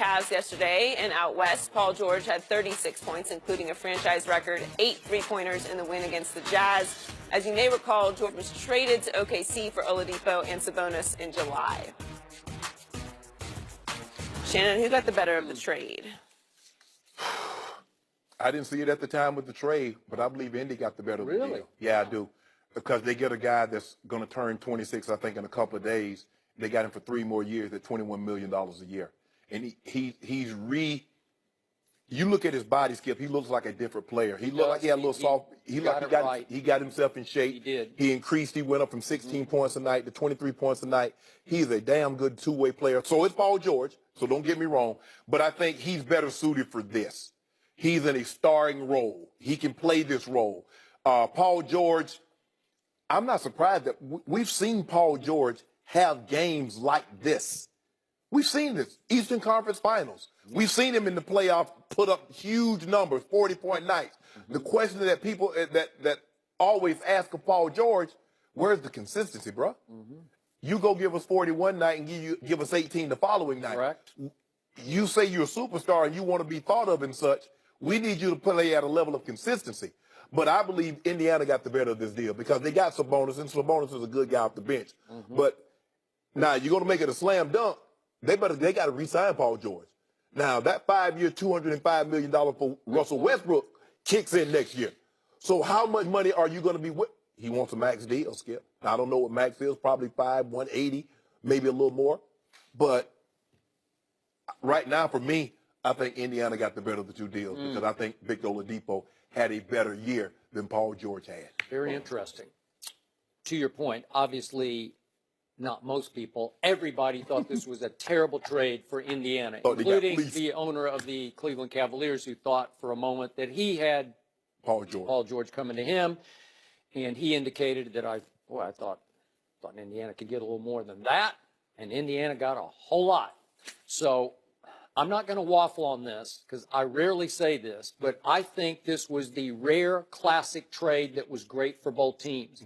Cavs yesterday, and out west, Paul George had 36 points, including a franchise record 8 three-pointers in the win against the Jazz. As you may recall, George was traded to OKC for Oladipo and Sabonis in July. Shannon, who got the better of the trade? I didn't see it at the time with the trade, but I believe Indy got the better of the Really? deal. Yeah, I do. Because they get a guy that's going to turn 26, I think, in a couple of days. They got him for 3 more years at $21 million a year. And you look at his body, Skip, he looks like a different player. He looked like he had a little soft. He got himself in shape. He did. He increased. He went up from 16 points a night to 23 points a night. He's a damn good two-way player. So is Paul George, so don't get me wrong. But I think he's better suited for this. He's in a starring role. He can play this role. Paul George, I'm not surprised that we've seen Paul George have games like this. We've seen this. Eastern Conference Finals. We've seen him in the playoffs put up huge numbers, 40-point nights. The question that people that always ask of Paul George, where's the consistency, bro? You go give us 41 night and give us 18 the following night. Correct. You say you're a superstar and you want to be thought of and such. We need you to play at a level of consistency. But I believe Indiana got the better of this deal because they got Sabonis, and Sabonis is a good guy off the bench. But now you're going to make it a slam dunk. They got to re-sign Paul George. Now that 5-year, $205 million for Russell Westbrook kicks in next year. So how much money are you going to be with? He wants a max deal, Skip. I don't know what max is, probably 180, maybe a little more. But right now, for me, I think Indiana got the better of the two deals because I think Victor Oladipo had a better year than Paul George had. Very interesting. To your point, obviously, not most people, everybody thought this was a terrible trade for Indiana, including the owner of the Cleveland Cavaliers, who thought for a moment that he had Paul George coming to him, and he indicated that I thought Indiana could get a little more than that, and Indiana got a whole lot. So I'm not going to waffle on this because I rarely say this, but I think this was the rare classic trade that was great for both teams.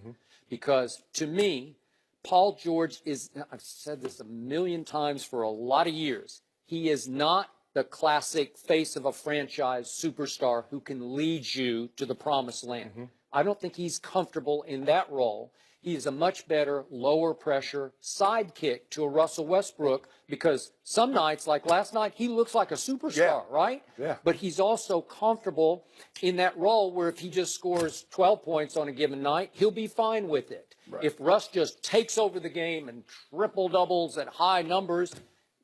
Because to me, Paul George is, I've said this a million times for a lot of years, he is not the classic face of a franchise superstar who can lead you to the promised land. I don't think he's comfortable in that role. He is a much better lower pressure sidekick to a Russell Westbrook because some nights, like last night, he looks like a superstar, right? Yeah. But he's also comfortable in that role where if he just scores 12 points on a given night, he'll be fine with it. Right. If Russ just takes over the game and triple doubles at high numbers,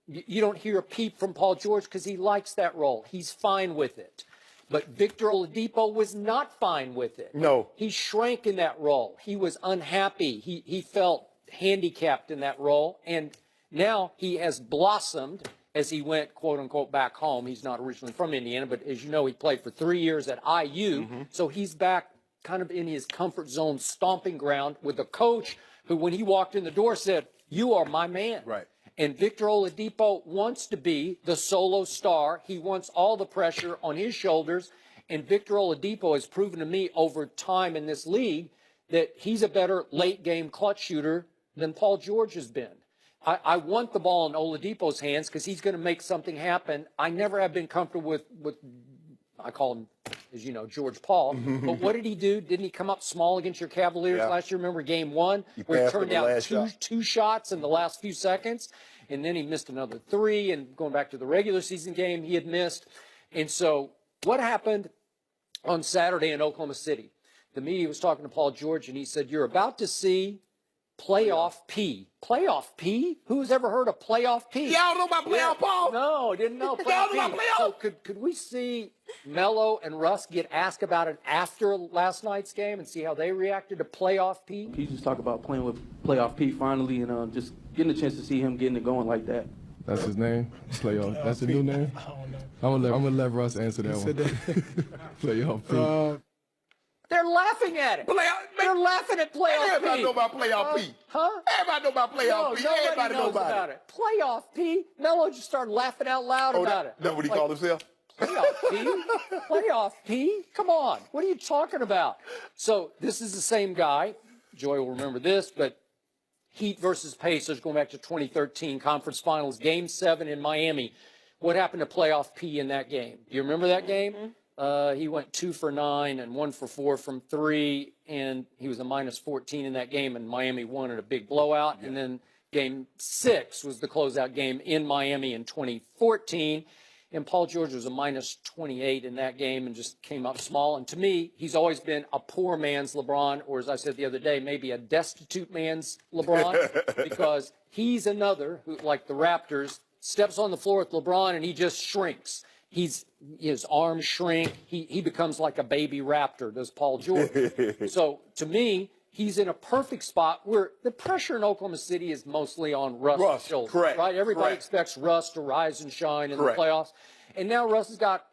you don't hear a peep from Paul George because he likes that role. He's fine with it. But Victor Oladipo was not fine with it. No. He shrank in that role. He was unhappy. He felt handicapped in that role. And now he has blossomed as he went, quote unquote, back home. He's not originally from Indiana, but as you know, he played for 3 years at IU. So he's back kind of in his comfort zone, stomping ground with a coach who, when he walked in the door, said, "You are my man." Right. And Victor Oladipo wants to be the solo star. He wants all the pressure on his shoulders. And Victor Oladipo has proven to me over time in this league that he's a better late-game clutch shooter than Paul George has been. I want the ball in Oladipo's hands because he's going to make something happen. I never have been comfortable with I call him, as you know, George Paul. But what did he do? Didn't he come up small against your Cavaliers last year? Remember game 1 where he turned down two shots in the last few seconds? And then he missed another 3. And going back to the regular season game, he had missed. And so what happened on Saturday in Oklahoma City? The media was talking to Paul George, and he said, "You're about to see playoff P." Playoff P? Who's ever heard of playoff P? Y'all know about playoff Paul? No, didn't know playoff Y'all P. know about playoff? So could we see Melo and Russ get asked about it after last night's game and see how they reacted to playoff P? He just talked about playing with playoff P finally and just getting a chance to see him getting it going like that. That's his name? Playoff. That's the new name? I'm gonna let Russ answer that one. Playoff P. They're laughing at it. They're laughing at playoff P. Everybody know about playoff P. Huh? Everybody know about playoff P. Everybody knows about it. Playoff P. Melo just started laughing out loud about it. That's what he called himself? Playoff P? Playoff P? Come on. What are you talking about? So this is the same guy. Joy will remember this, but Heat versus Pacers going back to 2013 conference finals, game 7 in Miami. what happened to playoff P in that game? Do you remember that game? He went 2 for 9 and 1 for 4 from 3, and he was a -14 in that game, and Miami won in a big blowout. And then Game 6 was the closeout game in Miami in 2014, and Paul George was a -28 in that game and just came up small. And to me, he's always been a poor man's LeBron, or as I said the other day, maybe a destitute man's LeBron, because he's another who, like the Raptors, steps on the floor with LeBron and he just shrinks. His arms shrink. He becomes like a baby raptor, does Paul George. So to me, he's in a perfect spot where the pressure in Oklahoma City is mostly on Russ's shoulders. Correct. Right? Everybody Correct. expects Russ to rise and shine in Correct. the playoffs. And now Russ has got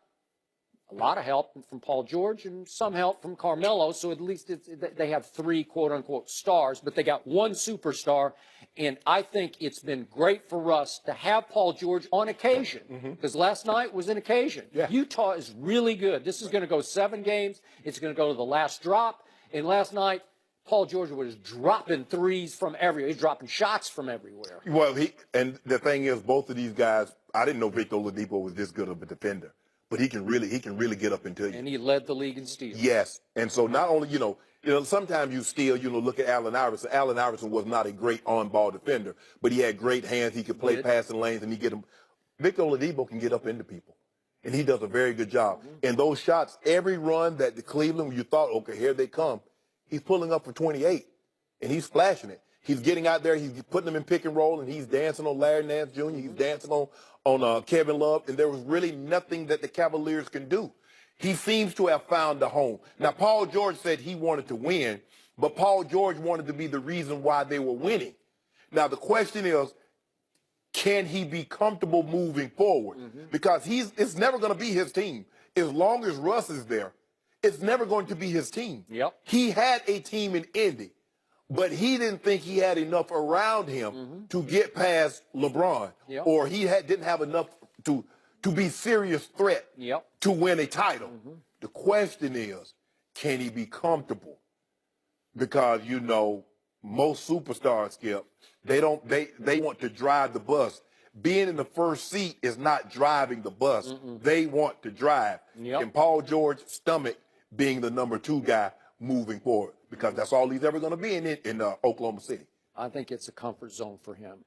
a lot of help from Paul George and some help from Carmelo. So at least they have 3 quote-unquote stars, but they got 1 superstar. And I think it's been great for Russ to have Paul George on occasion, because last night was an occasion. Yeah. Utah is really good. This is going to go 7 games. It's going to go to the last drop. And last night, Paul George was dropping threes from everywhere. He's dropping shots from everywhere. Well, and the thing is, both of these guys, I didn't know Victor Oladipo was this good of a defender, but he can really get up into you. And he led the league in steals. Yes, and so not only sometimes you still look at Allen Iverson. Allen Iverson was not a great on-ball defender, but he had great hands. He could play passing lanes, and he get them. Victor Oladipo can get up into people, and he does a very good job. And those shots, every run that the Cleveland, you thought, okay, here they come. He's pulling up for 28, and he's flashing it. He's getting out there. He's putting them in pick and roll, and he's dancing on Larry Nance Jr. He's dancing on Kevin Love, and there was really nothing that the Cavaliers can do. He seems to have found a home. Now, Paul George said he wanted to win, but Paul George wanted to be the reason why they were winning. Now, the question is, can he be comfortable moving forward? Because it's never going to be his team. As long as Russ is there, it's never going to be his team. Yep. He had a team in Indy, but he didn't think he had enough around him to get past LeBron, or he didn't have enough to be serious threat to win a title. The question is, can he be comfortable? Because most superstars, Skip, they want to drive the bus. Being in the first seat is not driving the bus. They want to drive. And Paul George's stomach being the number 2 guy moving forward, because that's all he's ever going to be in Oklahoma City. I think it's a comfort zone for him.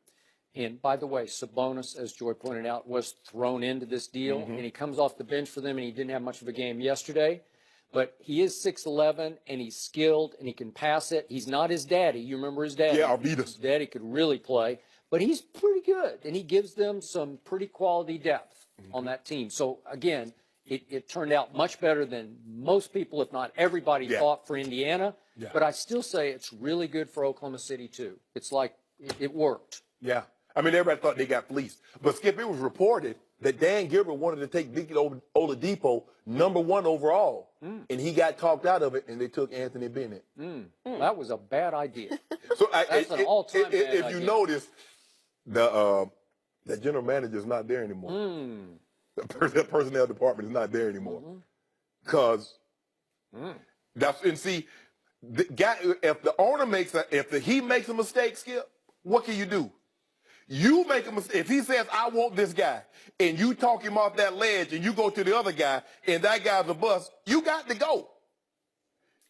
And by the way, Sabonis, as Joy pointed out, was thrown into this deal, and he comes off the bench for them, and he didn't have much of a game yesterday. But he is 6'11", and he's skilled, and he can pass it. He's not his daddy. You remember his daddy? Yeah, Arvidas. His daddy could really play. But he's pretty good, and he gives them some pretty quality depth on that team. So, again, it turned out much better than most people, if not everybody, thought for Indiana. But I still say it's really good for Oklahoma City, too. It's like it worked. Yeah. I mean, everybody thought they got fleeced. But, Skip, it was reported that Dan Gilbert wanted to take Victor Oladipo #1 overall, and he got talked out of it, and they took Anthony Bennett. That was a bad idea. So That's an all-time bad if idea. you notice, the general manager is not there anymore. The personnel department is not there anymore. Because the guy, if the owner he makes a mistake, Skip, what can you do? You make a mistake. If he says, I want this guy, and you talk him off that ledge, and you go to the other guy, and that guy's a bust, you got to go.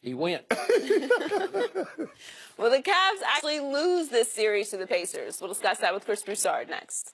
He went. Well, the Cavs actually lose this series to the Pacers. We'll discuss that with Chris Broussard next.